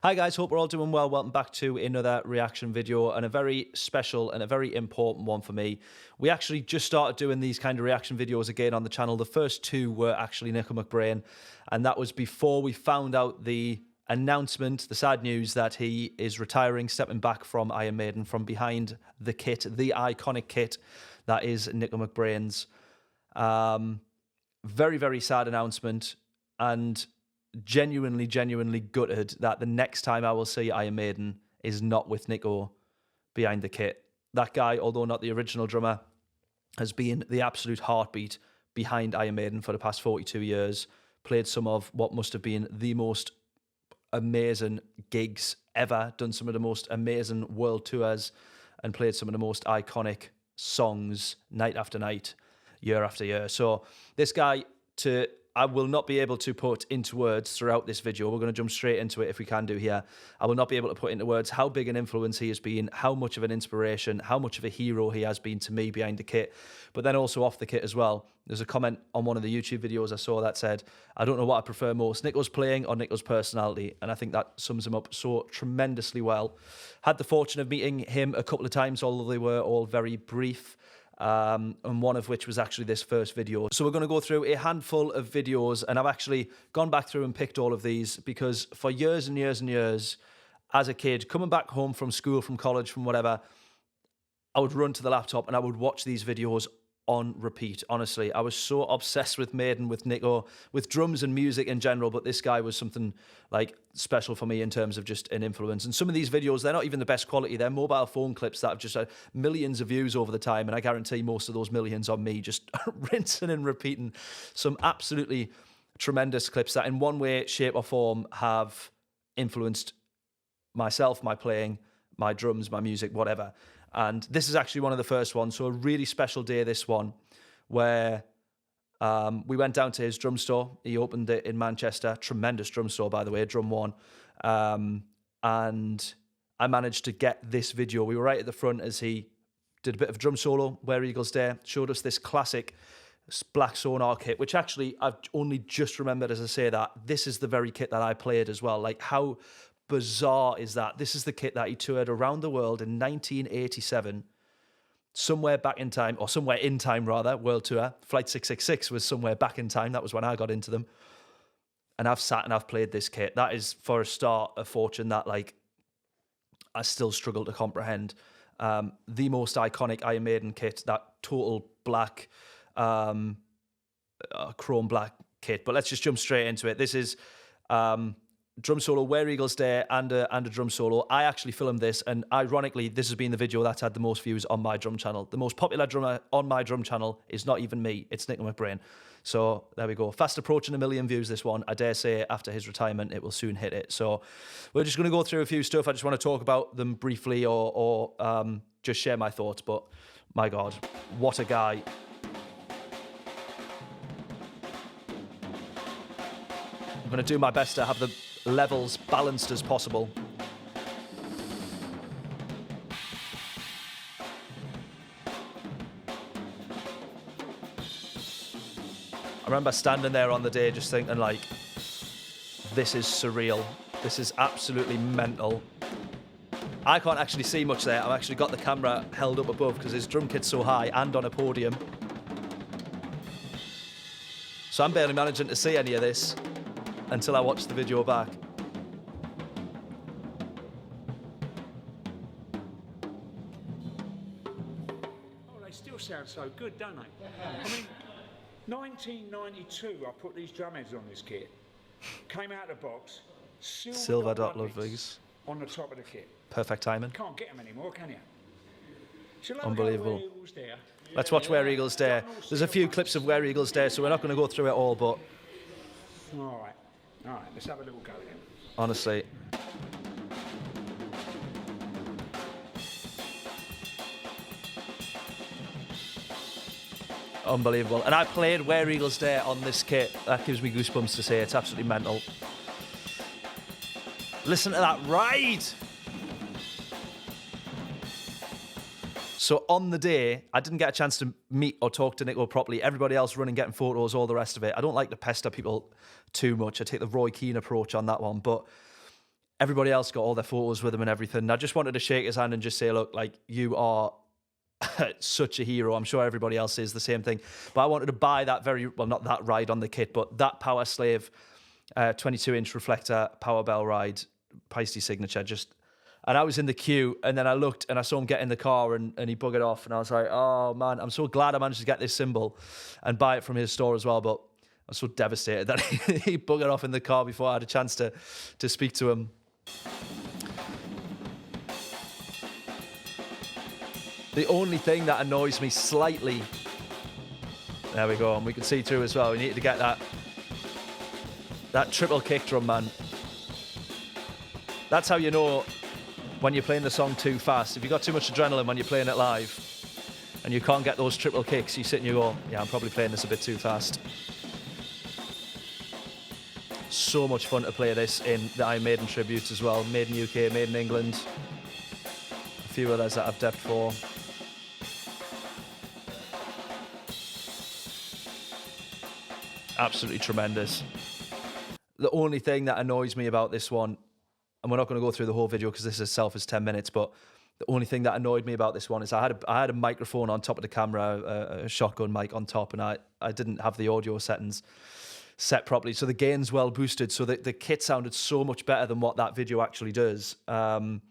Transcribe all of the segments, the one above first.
Hi guys, hope we're all doing well. Welcome back to another reaction video, and a very special and a very important one for me. We actually just started doing these kind of reaction videos again on the channel. The first two were actually Nicko McBrain, and that was before we found out the announcement, the sad news that he is retiring, stepping back from Iron Maiden, from behind the kit, the iconic kit that is Nicko McBrain's. Very, very sad announcement, and genuinely gutted that the next time I will see Iron Maiden is not with Nicko behind the kit. That guy, although not the original drummer, has been the absolute heartbeat behind Iron Maiden for the past 42 years. Played some of what must have been the most amazing gigs ever, done some of the most amazing world tours, and played some of the most iconic songs night after night, year after year. So this guy, I will not be able to put into words throughout this video. We're going to jump straight into it if we can do here. I will not be able to put into words how big an influence he has been, how much of an inspiration, how much of a hero he has been to me behind the kit, but then also off the kit as well. There's a comment on one of the YouTube videos I saw that said, I don't know what I prefer most, Nicko's playing or Nicko's personality, and I think that sums him up so tremendously well. Had the fortune of meeting him a couple of times, although they were all very brief. And one of which was actually this first video. So we're going to go through a handful of videos, and I've actually gone back through and picked all of these because for years and years and years, as a kid, coming back home from school, from college, from whatever, I would run to the laptop and I would watch these videos on repeat. Honestly, I was so obsessed with Maiden, with Nicko, with drums and music in general, but this guy was something like special for me in terms of just an influence. And some of these videos, they're not even the best quality. They're mobile phone clips that have just had millions of views over the time, and I guarantee most of those millions on me just rinsing and repeating some absolutely tremendous clips that in one way, shape or form have influenced myself, my playing, my drums, my music, whatever. And this is actually one of the first ones, so a really special day, this one, where we went down to his drum store. He opened it in Manchester, tremendous drum store, by the way, Drum One, and I managed to get this video. We were right at the front as he did a bit of drum solo, Where Eagles Dare, showed us this classic black Sonar kit, which actually I've only just remembered as I say that, this is the very kit that I played as well. Like, how bizarre is that? This is the kit that he toured around the world in 1987, somewhere back in time, or somewhere in time rather, world tour. Flight 666 was somewhere back in time. That was when I got into them. And I've sat and I've played this kit. That is, for a start, a fortune that, like, I still struggle to comprehend. The most iconic Iron Maiden kit, that total black, chrome black kit. But let's just jump straight into it. This is drum solo, Where Eagles Dare, and a drum solo. I actually filmed this, and ironically, this has been the video that's had the most views on my drum channel. The most popular drummer on my drum channel is not even me, it's Nicko McBrain. So there we go. Fast approaching 1 million views, this one. I dare say after his retirement, it will soon hit it. So we're just going to go through a few stuff. I just want to talk about them briefly or just share my thoughts. But my God, what a guy. I'm going to do my best to have the levels balanced as possible. I remember standing there on the day just thinking, like, this is surreal. This is absolutely mental. I can't actually see much there. I've actually got the camera held up above because his drum kit's so high and on a podium. So I'm barely managing to see any of this until I watch the video back. Oh, they still sound so good, don't they? I mean, 1992, I put these drum heads on this kit. Came out of the box, Silver dot Ludwigs on the top of the kit. Perfect timing. Can't get them anymore, can you? Shall I Unbelievable. Where Eagles Dare? Let's watch Where Eagles Dare. There's a few clips of Where Eagles Dare, so we're not going to go through it all, but All right, let's have a little go then. honestly, unbelievable. And I played Where Eagles Dare on this kit. That gives me goosebumps to say. It's absolutely mental. Listen to that ride. So on the day, I didn't get a chance to meet or talk to Nicko properly. Everybody else running, getting photos, all the rest of it. I don't like to pester people too much. I take the Roy Keane approach on that one. But everybody else got all their photos with him and everything. And I just wanted to shake his hand and just say, look, like, you are such a hero. I'm sure everybody else is the same thing. But I wanted to buy that not that ride on the kit, but that Power Slave 22-inch reflector power bell ride, Paiste signature. And I was in the queue, and then I looked and I saw him get in the car and he buggered off. And I was like, oh man, I'm so glad I managed to get this cymbal and buy it from his store as well. But I was so devastated that he buggered off in the car before I had a chance to speak to him. The only thing that annoys me slightly, there we go, and we can see through as well. We need to get that triple kick drum, man. That's how you know when you're playing the song too fast. If you've got too much adrenaline when you're playing it live and you can't get those triple kicks, you sit and you go, yeah, I'm probably playing this a bit too fast. So much fun to play this in the Iron Maiden tributes as well. Maiden UK, Maiden England. A few others that I've depth for. Absolutely tremendous. The only thing that annoys me about this one, and we're not going to go through the whole video because this itself is 10 minutes, but the only thing that annoyed me about this one is I had a microphone on top of the camera, a shotgun mic on top, and I didn't have the audio settings set properly. So the gain's well boosted, so the kit sounded so much better than what that video actually does. And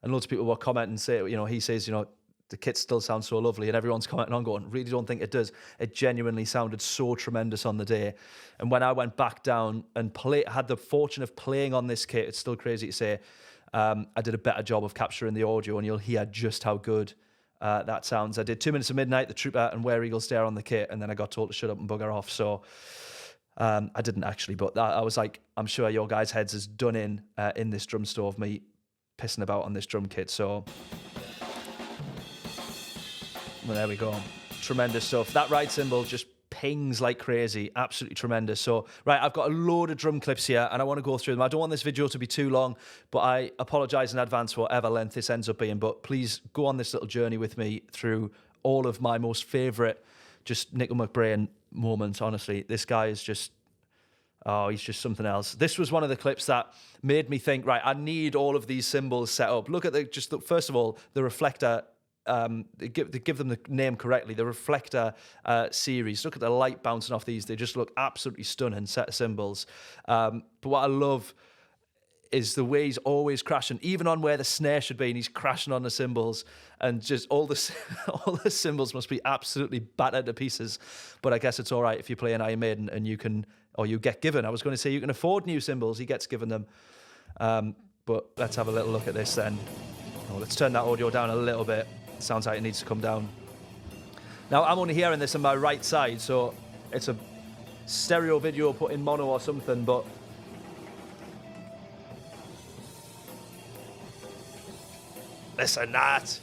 loads of people were commenting and say, you know, he says, you know, the kit still sounds so lovely, and everyone's commenting on going, really don't think it does. It genuinely sounded so tremendous on the day. And when I went back down and had the fortune of playing on this kit, it's still crazy to say, I did a better job of capturing the audio, and you'll hear just how good that sounds. I did 2 Minutes of Midnight, The Trooper, and Where Eagles Dare on the kit, and then I got told to shut up and bugger off. So I didn't actually, but I was like, I'm sure your guys' heads is done in this drum store of me pissing about on this drum kit. So well, there we go. Tremendous stuff. That ride cymbal just pings like crazy. Absolutely tremendous. So, right, I've got a load of drum clips here, and I want to go through them. I don't want this video to be too long, but I apologise in advance for whatever length this ends up being. But please go on this little journey with me through all of my most favourite just Nicko McBrain moments. Honestly, this guy is just... oh, he's just something else. This was one of the clips that made me think, right, I need all of these cymbals set up. Look at first of all, the reflector. They give them the name correctly, the reflector series. Look at the light bouncing off these. They just look absolutely stunning set of cymbals. But what I love is the way he's always crashing, even on where the snare should be, and he's crashing on the cymbals, and just all the cymbals must be absolutely battered to pieces. But I guess it's all right if you play an Iron Maiden and you can, or you get given. I was going to say you can afford new cymbals. He gets given them. But let's have a little look at this then. Oh, let's turn that audio down a little bit. It sounds like it needs to come down. Now, I'm only hearing this on my right side, so it's a stereo video put in mono or something, but listen that.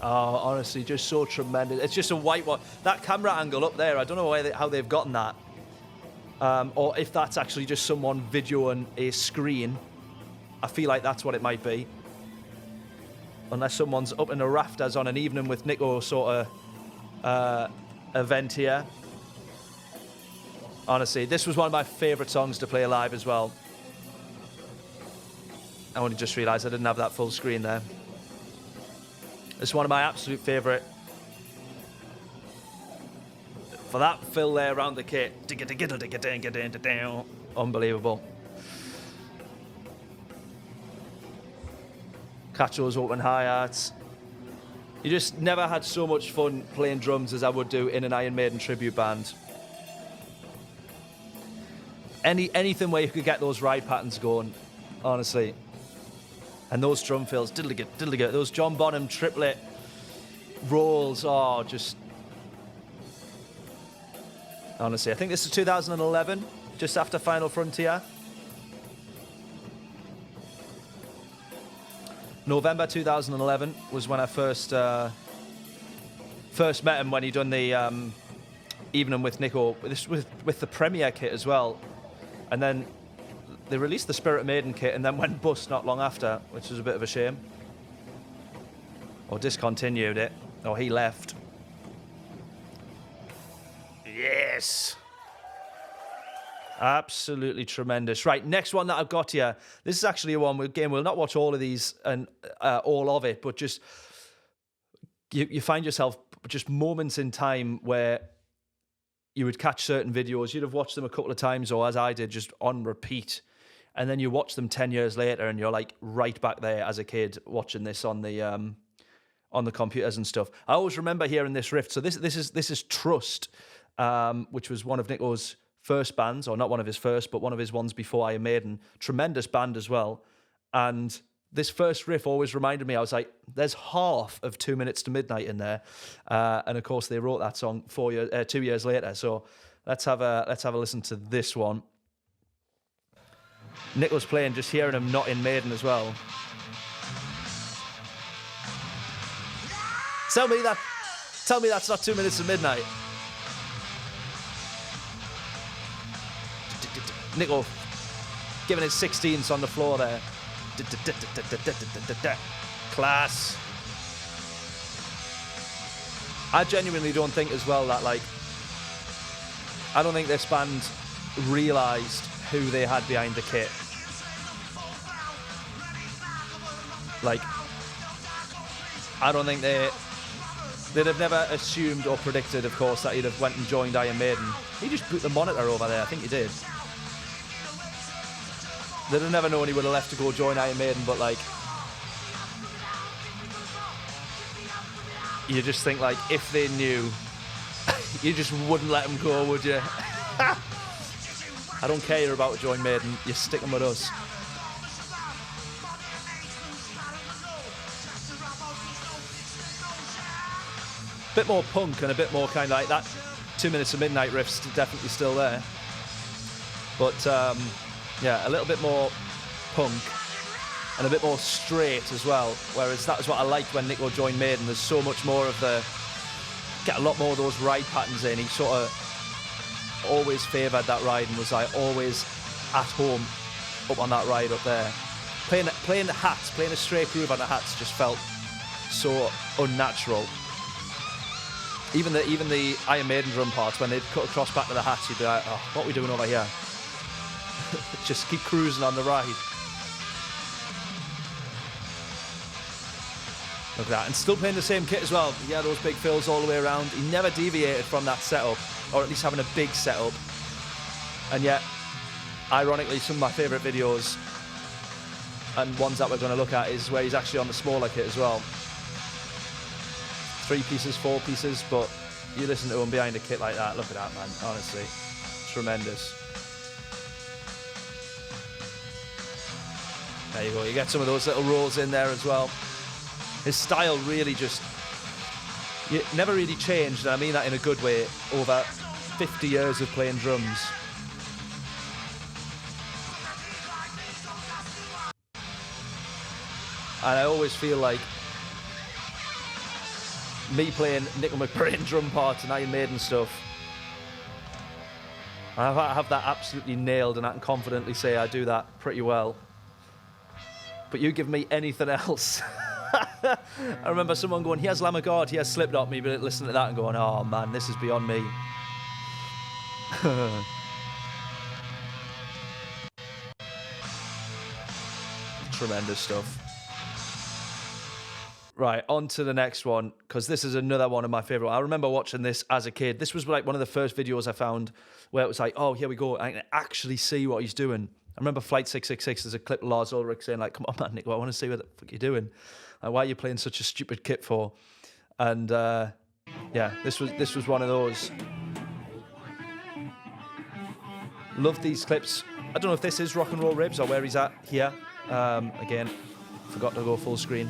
Oh, honestly, just so tremendous. It's just a white one. That camera angle up there, I don't know how they've gotten that. Or if that's actually just someone videoing a screen. I feel like that's what it might be. Unless someone's up in the rafters on an Evening with Nicko sort of event here. Honestly, this was one of my favourite songs to play live as well. I only just realised I didn't have that full screen there. It's one of my absolute favourite. For that fill there around the kit. Unbelievable. Catch those open hi-hats. You just never had so much fun playing drums as I would do in an Iron Maiden tribute band. Anything where you could get those ride patterns going, honestly. And those drum fills, diddly-get, those John Bonham triplet rolls, oh, just... honestly, I think this is 2011, just after Final Frontier. November 2011 was when I first met him, when he done the Evening with Nicko. This was with the Premiere kit as well. And then they released the Spirit Maiden kit and then went bust not long after, which was a bit of a shame. Or discontinued it, or he left. Yes! Absolutely tremendous. Right, next one that I've got here. This is actually a one, again, we'll not watch all of these and all of it, but just you find yourself just moments in time where you would catch certain videos, you'd have watched them a couple of times, or as I did, just on repeat. And then you watch them 10 years later and you're like right back there as a kid watching this on the computers and stuff. I always remember hearing this riff. So this is Trust, which was one of Nicko's first bands, or not one of his first, but one of his ones before Iron Maiden. Tremendous band as well. And this first riff always reminded me, I was like, there's half of 2 Minutes to Midnight in there. And of course they wrote that song 2 years later. So let's have a listen to this one. Nicko's playing, just hearing him not in Maiden as well. Tell me that's not 2 Minutes to Midnight. Nicko giving his 16ths on the floor there. Class. I genuinely don't think as well that, like, I don't think this band realised who they had behind the kit. Like, I don't think they'd have never assumed or predicted, of course, that he'd have went and joined Iron Maiden. He just put the monitor over there, I think he did. They'd have never known he would have left to go join Iron Maiden, but like, you just think, like, if they knew, you just wouldn't let him go, would you? I don't care you're about to join Maiden, you're sticking with us. Bit more punk and a bit more kind of like that 2 Minutes of Midnight riff's definitely still there. But yeah, a little bit more punk and a bit more straight as well. Whereas that was what I liked when Nicko joined Maiden. There's so much more of get a lot more of those ride patterns in. He sort of always favoured that ride and was like always at home up on that ride up there. Playing the hats, playing a straight groove on the hats just felt so unnatural. Even the Iron Maiden drum parts, when they'd cut across back to the hats, you'd be like, oh, what are we doing over here? Just keep cruising on the ride. Look at that. And still playing the same kit as well. Yeah, those big fills all the way around. He never deviated from that setup, or at least having a big setup. And yet, ironically, some of my favourite videos, and ones that we're going to look at, is where he's actually on the smaller kit as well. 3 pieces, 4 pieces, but you listen to him behind a kit like that. Look at that, man. Honestly, tremendous. There you go. You get some of those little rolls in there as well. His style really never really changed, and I mean that in a good way, over 50 years of playing drums. And I always feel like me playing Nicko McBrain drum parts and Iron Maiden stuff, I have that absolutely nailed, and I can confidently say I do that pretty well. But you give me anything else. I remember someone going, he has Lamb of God, he has Slipknot, me but listening to that and going, oh man, this is beyond me. Tremendous stuff. Right, on to the next one, because this is another one of my favourite. I remember watching this as a kid. This was like one of the first videos I found where it was like, oh, here we go, I can actually see what he's doing. I remember Flight 666, there's a clip of Lars Ulrich saying like, come on man, Nicko, I want to see what the fuck you're doing. Like, why are you playing such a stupid kit for? And yeah, this was one of those. Love these clips. I don't know if this is Rock and Roll Ribs or where he's at here. Again, forgot to go full screen.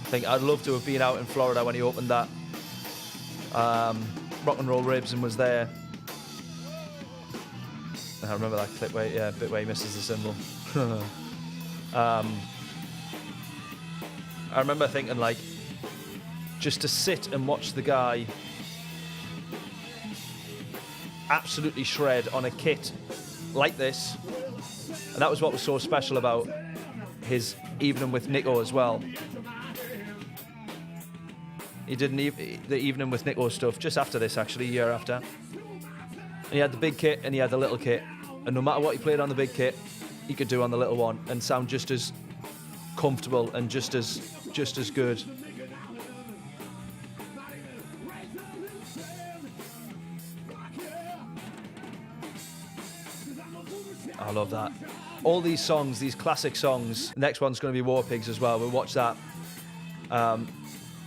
I think I'd love to have been out in Florida when he opened that Rock and Roll Ribs and was there. I remember that clip where, yeah, bit where he misses the cymbal. I remember thinking, like, just to sit and watch the guy absolutely shred on a kit like this, and that was what was so special about his Evening with Nicko as well. He did the Evening with Nicko stuff just after this, actually, a year after. And he had the big kit and he had the little kit. And no matter what he played on the big kit, he could do on the little one and sound just as comfortable and just as good. I love that. All these songs, these classic songs. The next one's going to be War Pigs as well. We'll watch that.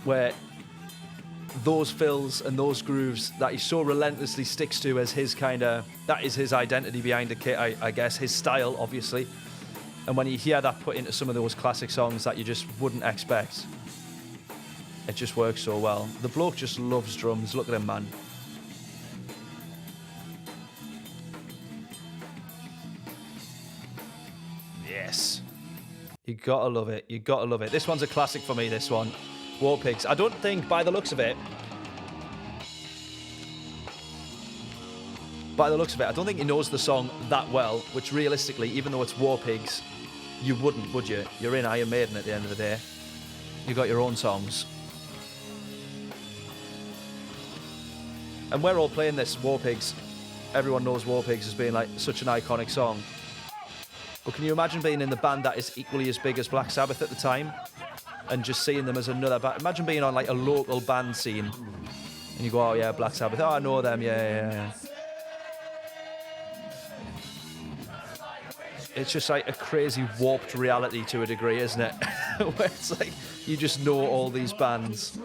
Where those fills and those grooves that he so relentlessly sticks to as his kind of, that is his identity behind the kit, I guess, his style, obviously. And when you hear that put into some of those classic songs that you just wouldn't expect, it just works so well. The bloke just loves drums. Look at him, man. Yes. You gotta love it. You gotta love it. This one's a classic for me, this one. War Pigs. I don't think, by the looks of it, I don't think he knows the song that well, which realistically, even though it's War Pigs, you wouldn't, would you? You're in Iron Maiden at the end of the day. You got your own songs. And we're all playing this, War Pigs. Everyone knows War Pigs as being like such an iconic song. But can you imagine being in the band that is equally as big as Black Sabbath at the time? And just seeing them as another band. Imagine being on like a local band scene. And you go, oh yeah, Black Sabbath. Oh, I know them, yeah. It's just like a crazy warped reality to a degree, isn't it? Where it's like, you just know all these bands.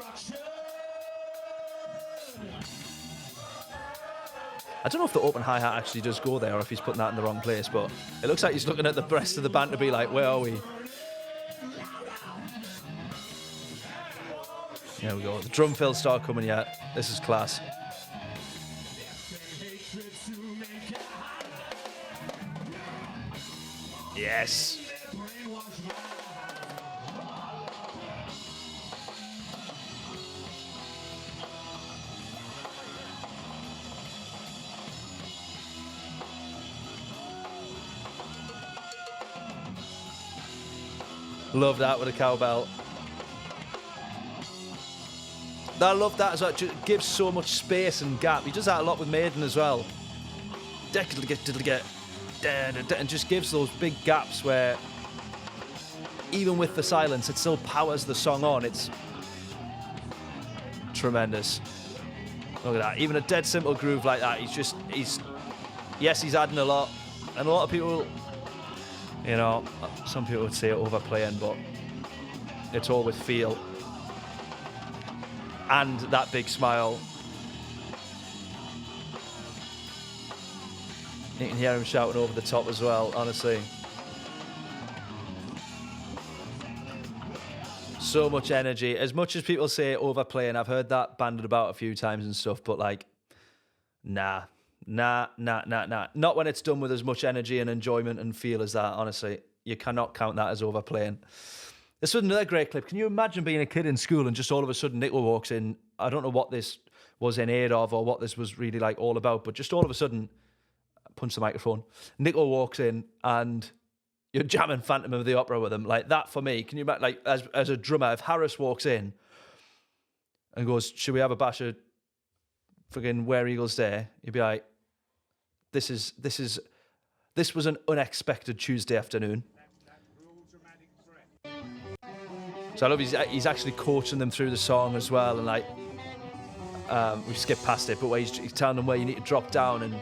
I don't know if the open hi-hat actually does go there or if he's putting that in the wrong place, but it looks like he's looking at the rest of the band to be like, where are we? There we go. The drum fills start coming yet. This is class. Yes. Love that with a cowbell. I love that as well. It just gives so much space and gap. He does that a lot with Maiden as well. And just gives those big gaps where even with the silence it still powers the song on. It's tremendous. Look at that. Even a dead simple groove like that, he's adding a lot. And a lot of people, you know, some people would say overplaying, but it's all with feel. And that big smile. You can hear him shouting over the top as well, honestly. So much energy. As much as people say overplaying, I've heard that banded about a few times and stuff, but like, nah. Not when it's done with as much energy and enjoyment and feel as that, honestly. You cannot count that as overplaying. This was another great clip. Can you imagine being a kid in school and just all of a sudden Nicko walks in? I don't know what this was in aid of or what this was really like all about, but just all of a sudden, punch the microphone, Nicko walks in and you're jamming Phantom of the Opera with him. Like that for me, can you imagine, like as a drummer, if Harris walks in and goes, should we have a bash of fucking Where Eagles Day? You'd be like, this was an unexpected Tuesday afternoon. So I love he's actually coaching them through the song as well, and like we've skipped past it, but where he's telling them where you need to drop down and,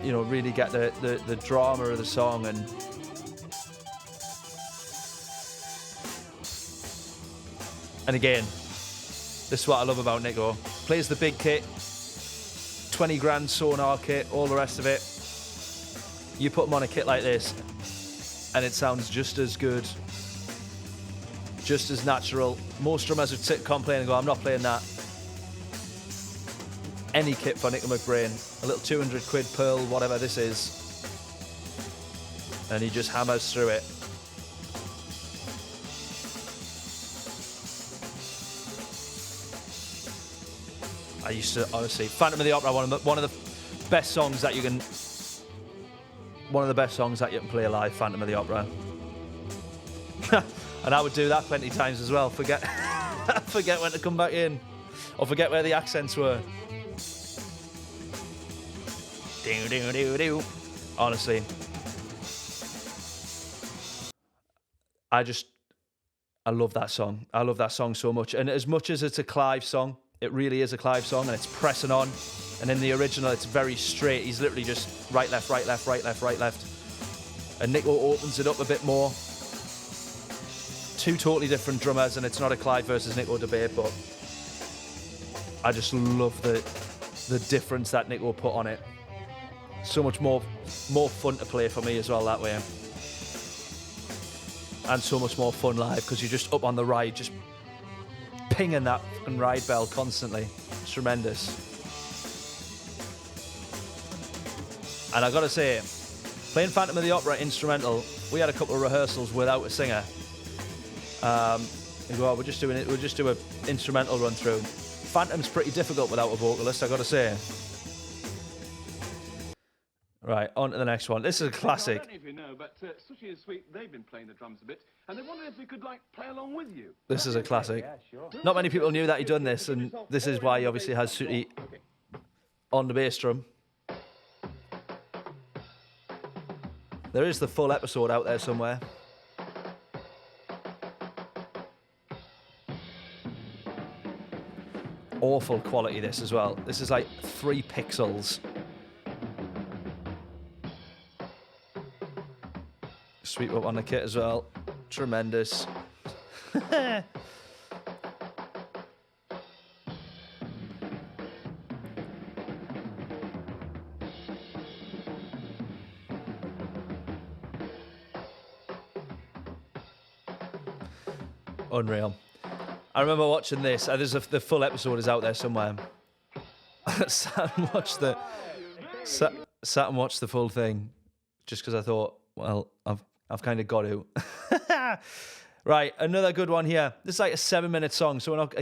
you know, really get the drama of the song. And again, this is what I love about Nicko. Plays the big kit, 20 grand sonar kit, all the rest of it. You put him on a kit like this and it sounds just as good, just as natural. Most drummers would sit, complain and go, I'm not playing that. Any kit for Nicko McBrain, a little 200 quid Pearl, whatever this is, and he just hammers through it. I used to, honestly, Phantom of the Opera, one of the best songs that you can play live, Phantom of the Opera. And I would do that plenty of times as well. Forget Forget when to come back in. Or forget where the accents were. Do, do, do, do. Honestly. I love that song. I love that song so much. And as much as it's a Clive song, it really is a Clive song, and it's pressing on. And in the original, it's very straight. He's literally just right, left, right, left, right, left, right, left. And Nicko opens it up a bit more. Two totally different drummers, and it's not a Clive versus Nicko debate, but I just love the difference that Nicko put on it. So much more fun to play for me as well that way. And so much more fun live, because you're just up on the ride, just pinging that fucking ride bell constantly. It's tremendous. And I gotta say, playing Phantom of the Opera instrumental, we had a couple of rehearsals without a singer. We go, we'll just do an instrumental run through. Phantom's pretty difficult without a vocalist, I gotta say. Right, on to the next one. This is a classic. I don't know if you know, but SOOTY and Sweet, they've been playing the drums a bit, and they wondered if we could, like, play along with you. This is a classic. Yeah, sure. Not many people knew that he'd done this, and this is why he obviously has SOOTY on the bass drum. There is the full episode out there somewhere. Awful quality, this as well. This is like 3 pixels. Sweep up on the kit as well. Tremendous. Unreal. I remember watching this. The full episode is out there somewhere. Sat and watched the full thing, just because I thought, well, I've kind of got to. Right, another good one here. This is like a 7-minute song, so we're not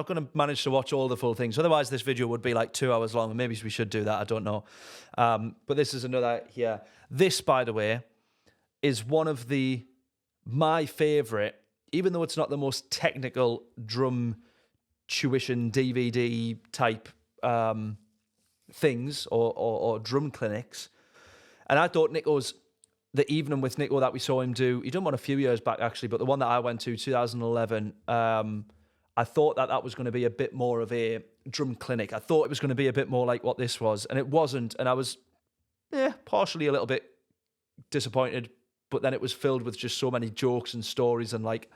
going to manage to watch all the full things. Otherwise, this video would be like 2 hours long, and maybe we should do that. I don't know. But this is another here. This, by the way, is one of my favourite. Even though it's not the most technical drum tuition DVD type things or drum clinics. And I thought Nicko's, the evening with Nicko that we saw him do, he done one a few years back actually, but the one that I went to, 2011, I thought that was going to be a bit more of a drum clinic. I thought it was going to be a bit more like what this was, and it wasn't. And I was, partially a little bit disappointed. But then it was filled with just so many jokes and stories and like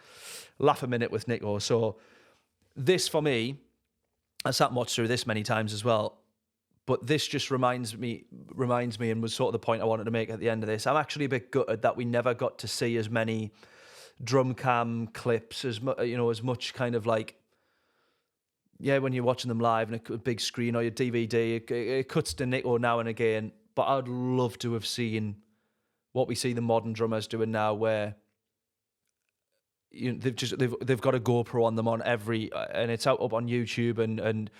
laugh a minute with Nicko. So this for me, I sat and watched through this many times as well. But this just reminds me and was sort of the point I wanted to make at the end of this. I'm actually a bit gutted that we never got to see as many drum cam clips, as much kind of like, when you're watching them live on a big screen or your DVD, it cuts to Nicko now and again. But I'd love to have seen what we see the modern drummers doing now, where they've got a GoPro on them on and it's out up on YouTube and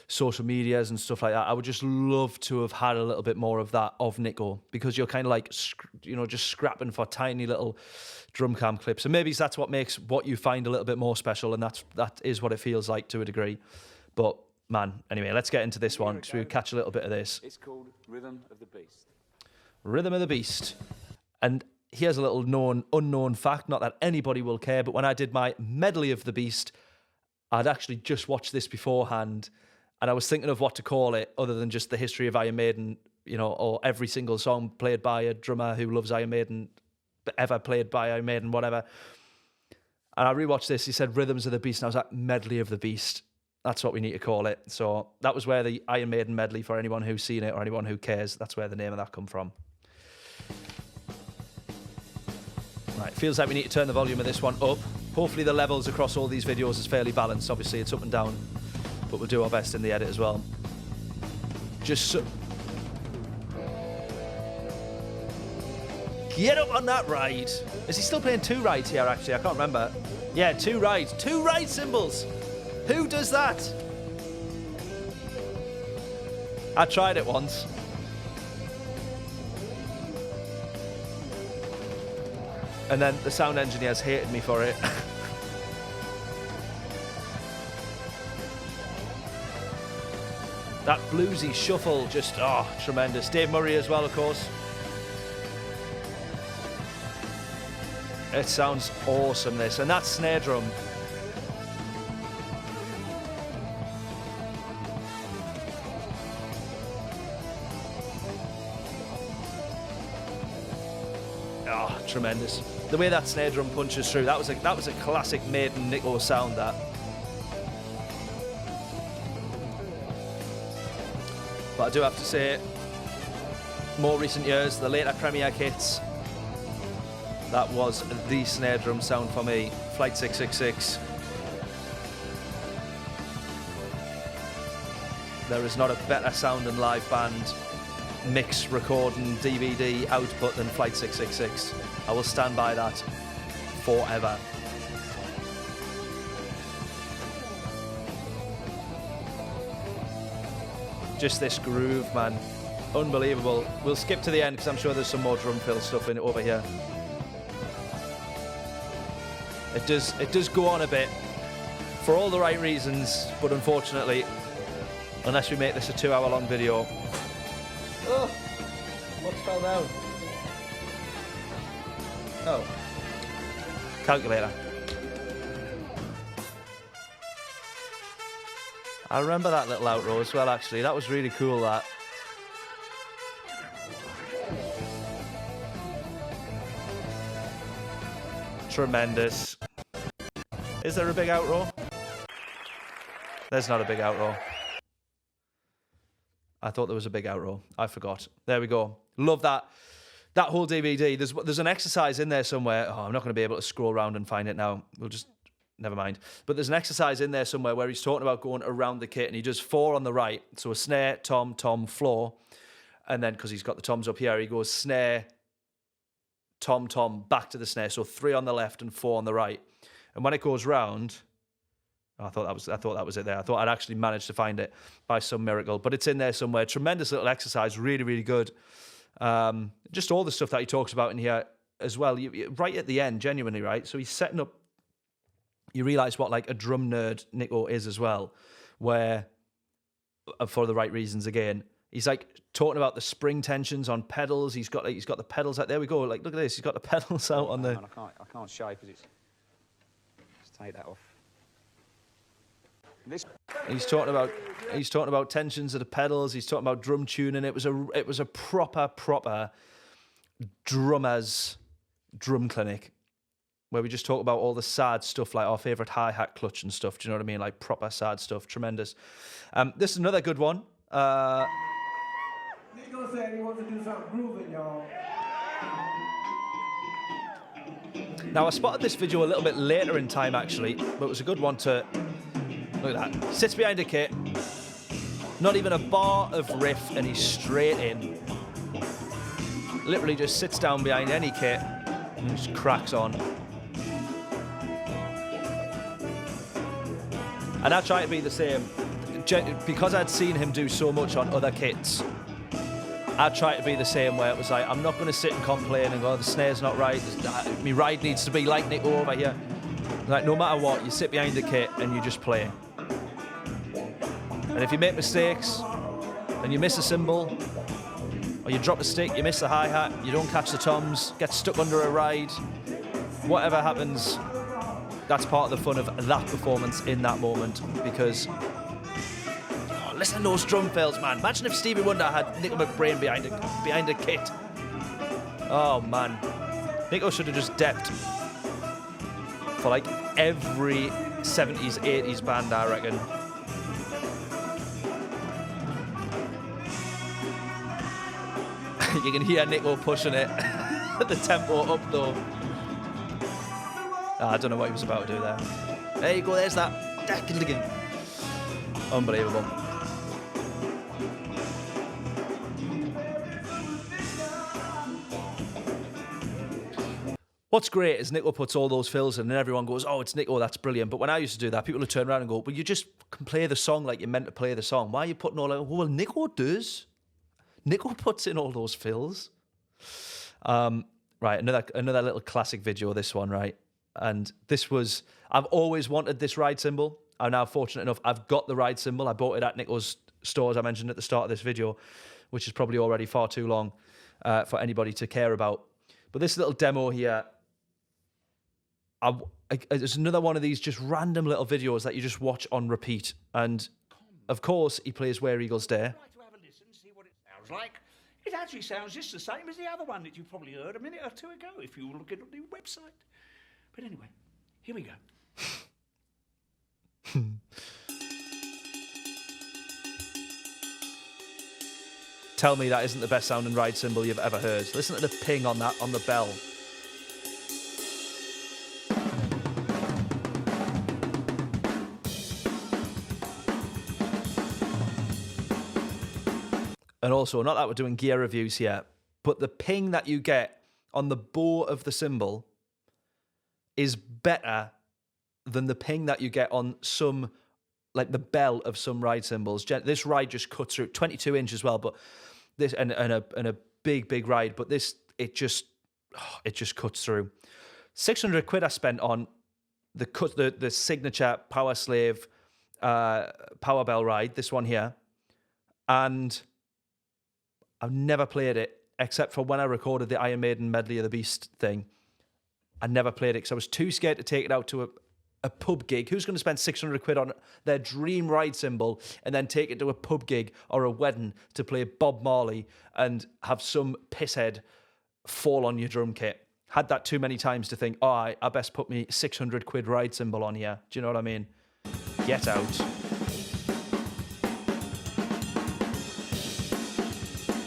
social medias and stuff like that. I would just love to have had a little bit more of that of Nicko, because you're kind of like just scrapping for tiny little drum cam clips, and maybe that's what makes what you find a little bit more special, and that is what it feels like to a degree. But man, anyway, let's get into this one because we'll catch a little bit of this. It's called Rhythm of the Beast. Rhythm of the Beast. And here's a little unknown fact, not that anybody will care, but when I did my medley of the Beast, I'd actually just watched this beforehand, and I was thinking of what to call it other than just the history of Iron Maiden, or every single song played by a drummer who loves Iron Maiden, ever played by Iron Maiden, whatever. And I rewatched this, he said Rhythms of the Beast, and I was like, medley of the Beast. That's what we need to call it. So that was where the Iron Maiden medley, for anyone who's seen it or anyone who cares, that's where the name of that come from. Right, feels like we need to turn the volume of this one up. Hopefully the levels across all these videos is fairly balanced. Obviously it's up and down, but we'll do our best in the edit as well. Get up on that ride. Is he still playing 2 rides here, actually? I can't remember. Yeah, 2 rides. 2 ride cymbals. Who does that? I tried it once. And then the sound engineers hated me for it. That bluesy shuffle, just, oh, tremendous. Dave Murray as well, of course. It sounds awesome, this. And that snare drum. Oh, tremendous. The way that snare drum punches through, that was a classic Maiden Nicko sound, that. But I do have to say, more recent years, the later Premier kits, that was the snare drum sound for me. Flight 666. There is not a better sounding live band mix, recording, DVD output than Flight 666. I will stand by that forever. Just this groove, man. Unbelievable. We'll skip to the end because I'm sure there's some more drum fill stuff in over here. It does go on a bit for all the right reasons, but unfortunately, unless we make this a 2-hour long video. Oh, what's fell down? Oh, calculator. I remember that little outro as well, actually. That was really cool, that. Tremendous. Is there a big outro? There's not a big outro. I thought there was a big outro. I forgot. There we go. Love that. That whole DVD. There's an exercise in there somewhere. Oh, I'm not going to be able to scroll around and find it now. We'll just... Never mind. But there's an exercise in there somewhere where he's talking about going around the kit, and he does 4 on the right. So a snare, tom, tom, floor. And then, because he's got the toms up here, he goes snare, tom, tom, back to the snare. So 3 on the left and 4 on the right. And when it goes round... I thought that was it there. I thought I'd actually managed to find it by some miracle. But it's in there somewhere. Tremendous little exercise. Really, really good. Just all the stuff that he talks about in here as well. Right at the end, genuinely, right? So he's setting up... You realise what, like, a drum nerd Nicko is as well, where, for the right reasons again, he's like talking about the spring tensions on pedals. He's got the pedals out. There we go. Like, look at this. He's got the pedals out on the. I can't show because it's. Just take that off. He's talking about tensions of the pedals. He's talking about drum tuning. It was a proper drummer's drum clinic, where we just talk about all the sad stuff, like our favourite hi-hat clutch and stuff. Do you know what I mean? Like proper sad stuff. Tremendous. This is another good one. Nicko said he wants to do something grooving, y'all. Now, I spotted this video a little bit later in time, actually, but it was a good one to... Look at that. Sits behind a kit. Not even a bar of riff, and he's straight in. Literally just sits down behind any kit and just cracks on. And I try to be the same. Because I'd seen him do so much on other kits, I try to be the same, where it was like, I'm not going to sit and complain and go, oh, the snare's not right, my ride needs to be like Nicko over here. Like, no matter what, you sit behind the kit and you just play. And if you make mistakes and you miss a cymbal, or you drop a stick, you miss the hi-hat, you don't catch the toms, get stuck under a ride, whatever happens, that's part of the fun of that performance in that moment. Because listen to those drum fills, man. Imagine if Stevie Wonder had Nicko McBrain behind a kit. Oh man, Nicko should have just depped for like every 70s, 80s band, I reckon. You can hear Nicko pushing it. The tempo up though. I don't know what he was about to do there. There you go, there's that. Unbelievable. What's great is Nicko puts all those fills in and everyone goes, oh, it's Nicko, that's brilliant. But when I used to do that, people would turn around and go, well, you just can play the song like you're meant to play the song. Why are you putting all that? Well, Nicko does. Nicko puts in all those fills. Right, another little classic video, this one, right? And this was, I've always wanted this ride cymbal. I'm now fortunate enough, I've got the ride cymbal. I bought it at Nicko's stores I mentioned at the start of this video, which is probably already far too long for anybody to care about. But this little demo here, it's another one of these just random little videos that you just watch on repeat. And of course, he plays Where Eagles Dare. Like to have a listen, see what it sounds like. It actually sounds just the same as the other one that you probably heard a minute or two ago if you look at the website. But anyway, here we go. Tell me that isn't the best sounding ride cymbal you've ever heard. Listen to the ping on that, on the bell. And also, not that we're doing gear reviews here, but the ping that you get on the bow of the cymbal is better than the ping that you get on some, like the bell of some ride cymbals. This ride just cuts through 22 inch as well, but this and a big ride, but this it just cuts through. 600 quid I spent on the signature Power Slave Power Bell ride, this one here, and I've never played it except for when I recorded the Iron Maiden Medley of the Beast thing. I never played it because I was too scared to take it out to a pub gig. Who's going to spend 600 quid on their dream ride cymbal and then take it to a pub gig or a wedding to play Bob Marley and have some pisshead fall on your drum kit? Had that too many times to think, oh, I best put me 600 quid ride cymbal on here. Do you know what I mean? Get out.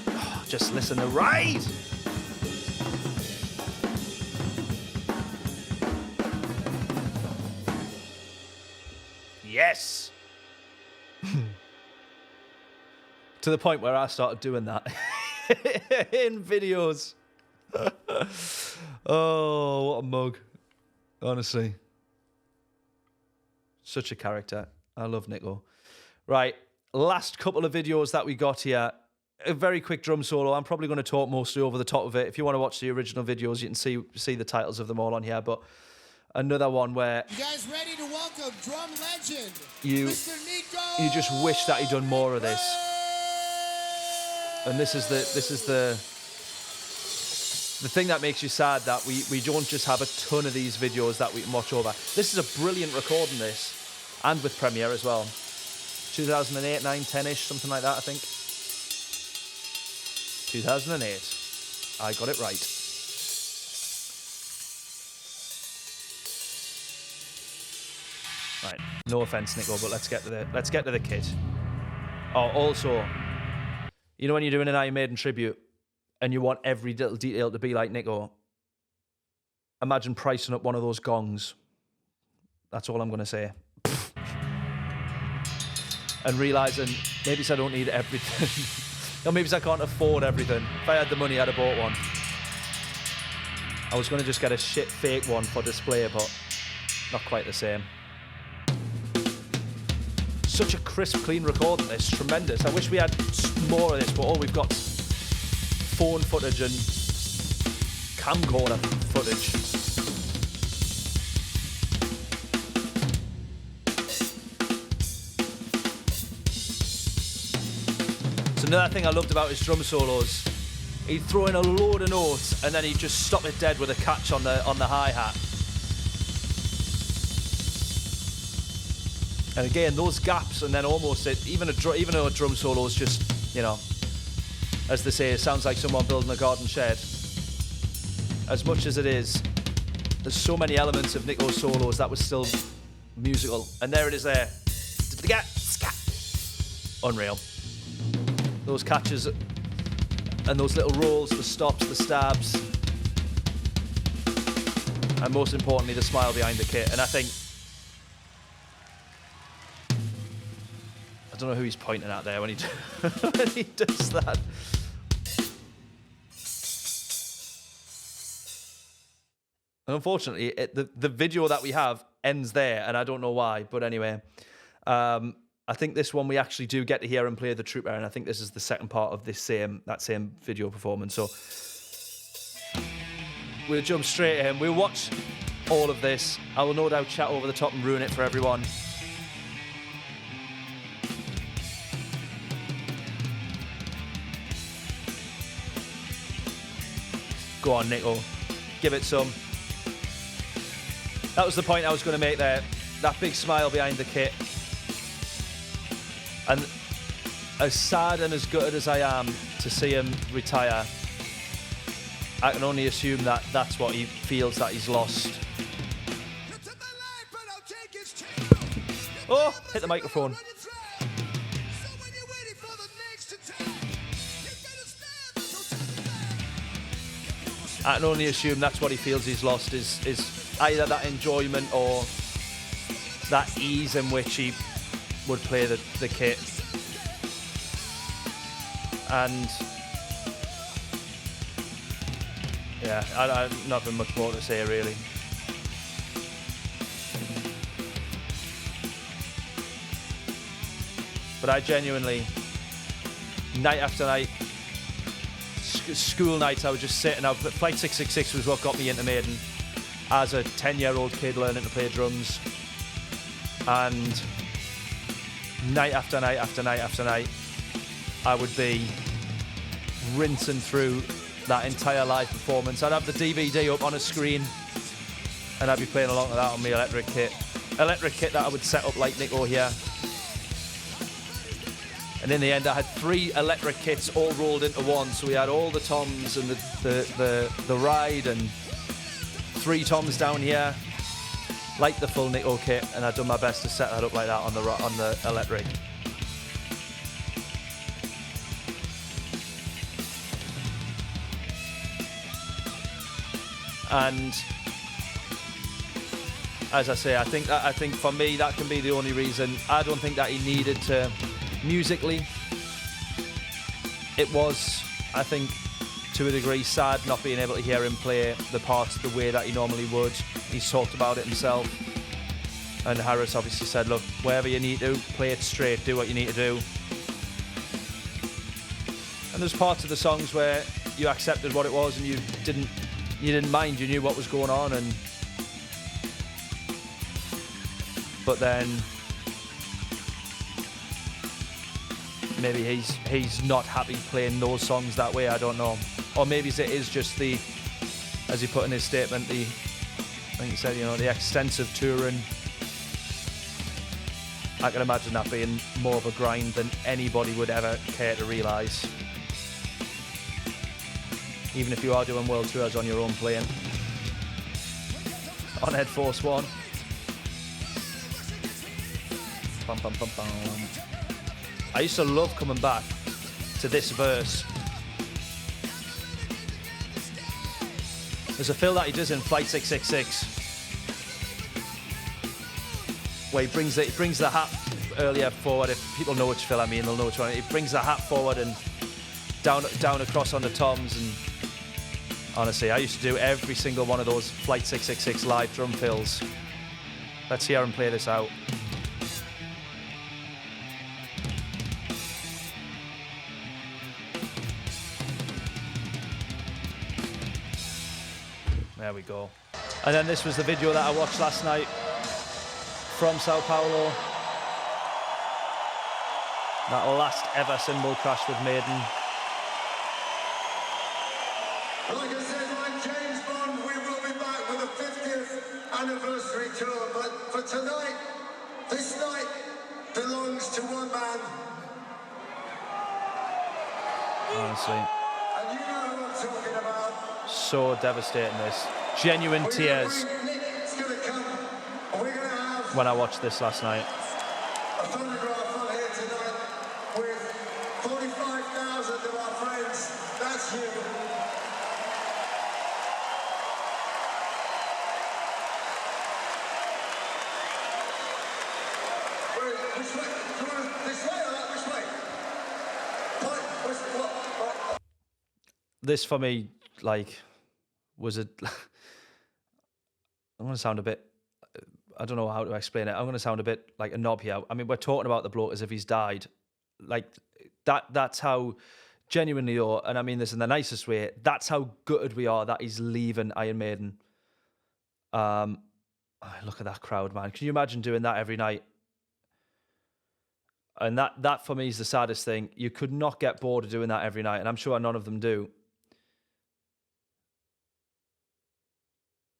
Oh, just listen to ride. Yes. To the point where I started doing that in videos. Oh, what a mug. Honestly. Such a character. I love Nicko. Right. Last couple of videos that we got here. A very quick drum solo. I'm probably going to talk mostly over the top of it. If you want to watch the original videos, you can see the titles of them all on here. But another one where you guys ready to welcome drum legend Mr. Nicko? You just wish that he'd done more of this. And this is the thing that makes you sad, that we don't just have a ton of these videos that we can watch over. This is a brilliant recording, this, and with Premiere as well. 2008, 9, 10-ish, something like that, I think. 2008. I got it right. Right, no offense, Nicko, but let's get to the kit. Oh, also, you know when you're doing an Iron Maiden tribute and you want every little detail to be like Nicko, imagine pricing up one of those gongs. That's all I'm going to say. And realising maybe I don't need everything. Or maybe I can't afford everything. If I had the money, I'd have bought one. I was going to just get a shit fake one for display, but not quite the same. Such a crisp, clean recording. This tremendous. I wish we had more of this, but all we've got phone footage and camcorder footage. So another thing I loved about his drum solos, he'd throw in a load of notes and then he'd just stop it dead with a catch on the hi-hat. And again, those gaps, and then almost even though a drum solo is just, you know, as they say, it sounds like someone building a garden shed. As much as it is, there's so many elements of Nicko's solos that was still musical. And there it is there. Unreal. Those catches and those little rolls, the stops, the stabs. And most importantly, the smile behind the kit. And I think, I don't know who he's pointing at there when he when he does that. And unfortunately, the video that we have ends there, and I don't know why. But anyway, I think this one we actually do get to hear him play the Trooper, and I think this is the second part of that same video performance. So we'll jump straight in. We'll watch all of this. I will no doubt chat over the top and ruin it for everyone. Go on, Nicko. Give it some. That was the point I was going to make there. That big smile behind the kit. And as sad and as gutted as I am to see him retire, I can only assume that that's what he feels that he's lost. Oh, hit the microphone. I can only assume that's what he feels he's lost is either that enjoyment or that ease in which he would play the kit. And yeah, I've nothing much more to say really. But I genuinely, night after night, school nights, I would just sit and Flight 666 was what got me into Maiden as a 10-year-old kid learning to play drums. And night after night after night after night, I would be rinsing through that entire live performance. I'd have the DVD up on a screen and I'd be playing along to that on my electric kit. Electric kit that I would set up like Nicko here. And in the end, I had 3 electric kits all rolled into one. So we had all the toms and the ride and 3 toms down here, like the full Nicko kit. And I'd done my best to set that up like that on the electric. And as I say, I think for me that can be the only reason. I don't think that he needed to. Musically, it was, I think, to a degree sad not being able to hear him play the parts the way that he normally would. He's talked about it himself. And Harris obviously said, look, wherever you need to, play it straight, do what you need to do. And there's parts of the songs where you accepted what it was and you didn't mind, you knew what was going on. But then maybe he's not happy playing those songs that way, I don't know. Or maybe it is just the, as he put in his statement, I think he said, the extensive touring. I can imagine that being more of a grind than anybody would ever care to realise. Even if you are doing world tours on your own plane. On Head Force 1. Bum, bum, bum, bum. I used to love coming back to this verse. There's a fill that he does in Flight 666 where he brings the hat earlier forward. If people know which fill I mean, they'll know which one. He brings the hat forward and down across on the toms. And honestly, I used to do every single one of those Flight 666 live drum fills. Let's hear him play this out. There we go. And then this was the video that I watched last night from Sao Paulo. That last ever cymbal crash with Maiden. Like I said, like James Bond, we will be back with a 50th anniversary tour. But for tonight, this night belongs to one man. Honestly. And you know who I'm talking about. So devastating, this. Genuine tears when I watched this last night. A photograph on here tonight with 45,000 of our friends. That's you. Which way? Do you want this way or that? Which way? What? This for me, was a... I'm going to sound a bit... I don't know how to explain it. I'm going to sound a bit like a knob here. I mean, we're talking about the bloke as if he's died. That's how genuinely, though, and I mean this in the nicest way, that's how gutted we are that he's leaving Iron Maiden. Look at that crowd, man. Can you imagine doing that every night? And that for me is the saddest thing. You could not get bored of doing that every night, and I'm sure none of them do.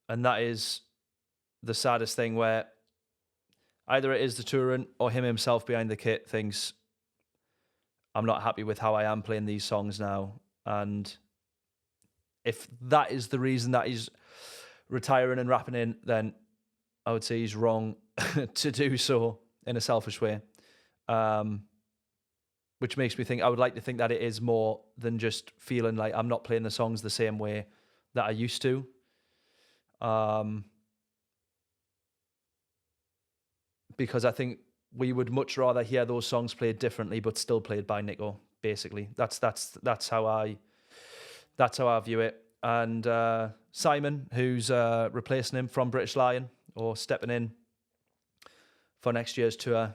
And that is the saddest thing, where either it is the touring or him himself behind the kit thinks, I'm not happy with how I am playing these songs now. And if that is the reason that he's retiring and rapping in, then I would say he's wrong to do so in a selfish way. Which makes me think, I would like to think that it is more than just feeling like I'm not playing the songs the same way that I used to. Because I think we would much rather hear those songs played differently, but still played by Nicko. Basically, that's how I view it. And Simon, who's replacing him from British Lion, or stepping in for next year's tour,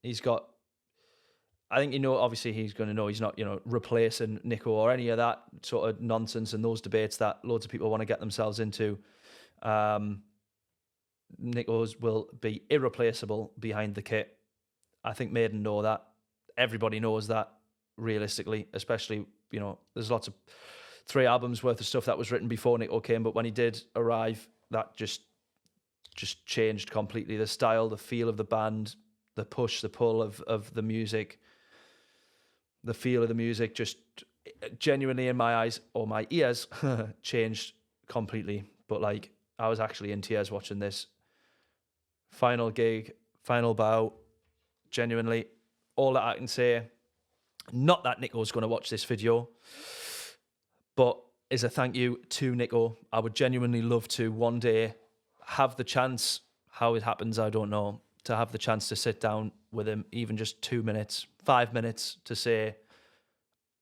he's got. I think, obviously he's going to know he's not, replacing Nicko or any of that sort of nonsense and those debates that loads of people want to get themselves into. Nicko's will be irreplaceable behind the kit. I think Maiden know that. Everybody knows that, realistically, especially, there's lots of 3 albums worth of stuff that was written before Nicko came, but when he did arrive, that just changed completely. The style, the feel of the band, the push, the pull of the music, the feel of the music, just genuinely in my eyes or my ears changed completely. But like, I was actually in tears watching this final gig, final bow. Genuinely, all that I can say, not that Nicko's going to watch this video, but is a thank you to Nicko. I would genuinely love to one day have the chance, how it happens, I don't know, to have the chance to sit down with him, even just 2 minutes, 5 minutes, to say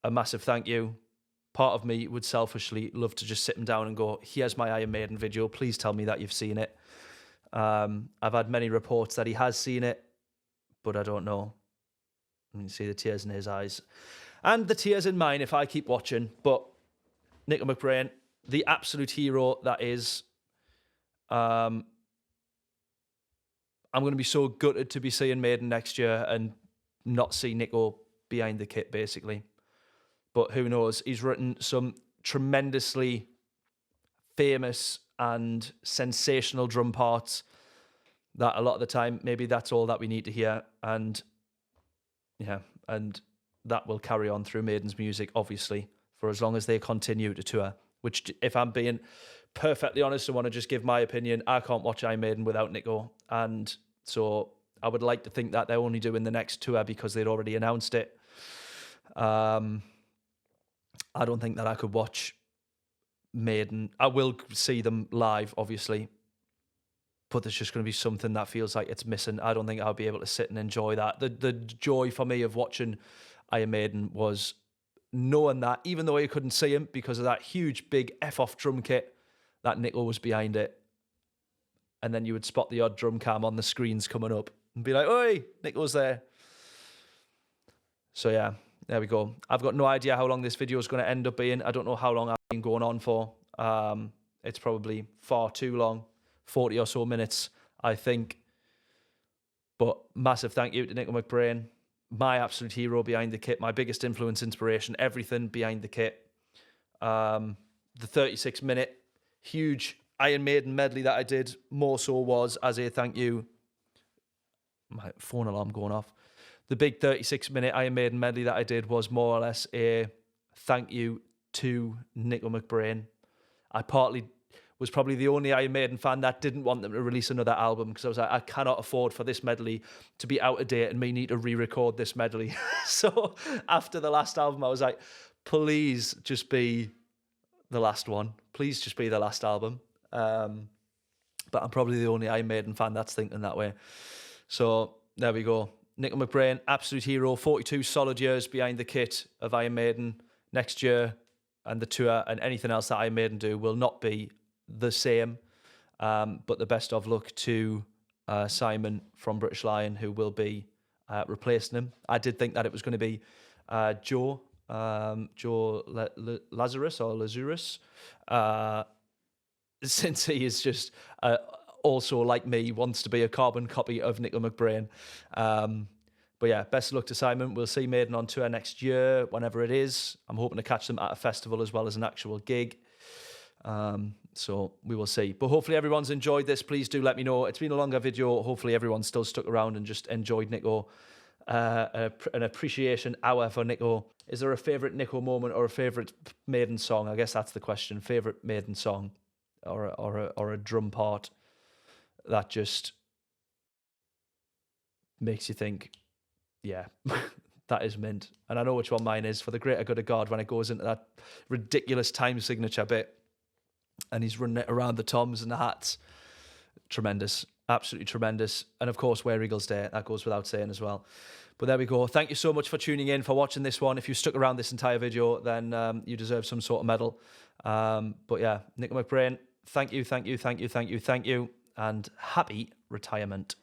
a massive thank you. Part of me would selfishly love to just sit him down and go, here's my Iron Maiden video, please tell me that you've seen it. I've had many reports that he has seen it, but I don't know. I mean, see the tears in his eyes and the tears in mine if I keep watching. But Nicko McBrain, the absolute hero that is, I'm going to be so gutted to be seeing Maiden next year and not see Nicko behind the kit, basically. But who knows? He's written some tremendously famous and sensational drum parts that a lot of the time, maybe that's all that we need to hear. And and that will carry on through Maiden's music, obviously, for as long as they continue to tour. Which, if I'm being perfectly honest, I want to just give my opinion, I can't watch Iron Maiden without Nicko. And so I would like to think that they're only doing the next tour because they'd already announced it. I don't think that I could watch Maiden. I will see them live, obviously, but there's just going to be something that feels like it's missing. I don't think I'll be able to sit and enjoy that. The joy for me of watching Iron Maiden was knowing that, even though you couldn't see him because of that huge, big F-off drum kit, that Nicko was behind it. And then you would spot the odd drum cam on the screens coming up and be like, oi, Nicko's there. So yeah, there we go. I've got no idea how long this video is going to end up being. I don't know how long I've been going on for. It's probably far too long, 40 or so minutes, I think. But massive thank you to Nicko McBrain, my absolute hero behind the kit, my biggest influence, inspiration, everything behind the kit. The 36-minute huge Iron Maiden medley that I did more so was as a thank you. My phone alarm going off. The big 36-minute Iron Maiden medley that I did was more or less a thank you to Nicko McBrain. I partly was probably the only Iron Maiden fan that didn't want them to release another album, because I was like, I cannot afford for this medley to be out of date and me need to re-record this medley. So after the last album, I was like, please just be the last one. Please just be the last album. But I'm probably the only Iron Maiden fan that's thinking that way. So there we go. Nicko McBrain, absolute hero, 42 solid years behind the kit of Iron Maiden. Next year and the tour and anything else that Iron Maiden do will not be the same. But the best of luck to Simon from British Lion, who will be replacing him. I did think that it was going to be Joe Lazarus or Lazarus, since he is just also, like me, wants to be a carbon copy of Nicko McBrain. But yeah, best of luck to Simon. We'll see Maiden on tour next year, whenever it is. I'm hoping to catch them at a festival as well as an actual gig. So we will see. But hopefully everyone's enjoyed this. Please do let me know. It's been a longer video. Hopefully everyone's still stuck around and just enjoyed Nicko. An appreciation hour for Nicko. Is there a favourite Nicko moment or a favourite Maiden song? I guess that's the question. Favourite Maiden song or a drum part that just makes you think, yeah, that is mint. And I know which one mine is. For the greater good of God, when it goes into that ridiculous time signature bit and he's running it around the toms and the hats. Tremendous. Absolutely tremendous. And of course, Where Eagles Day. That goes without saying as well. But there we go. Thank you so much for tuning in, for watching this one. If you stuck around this entire video, then you deserve some sort of medal. But yeah, Nicko McBrain, thank you. And happy retirement.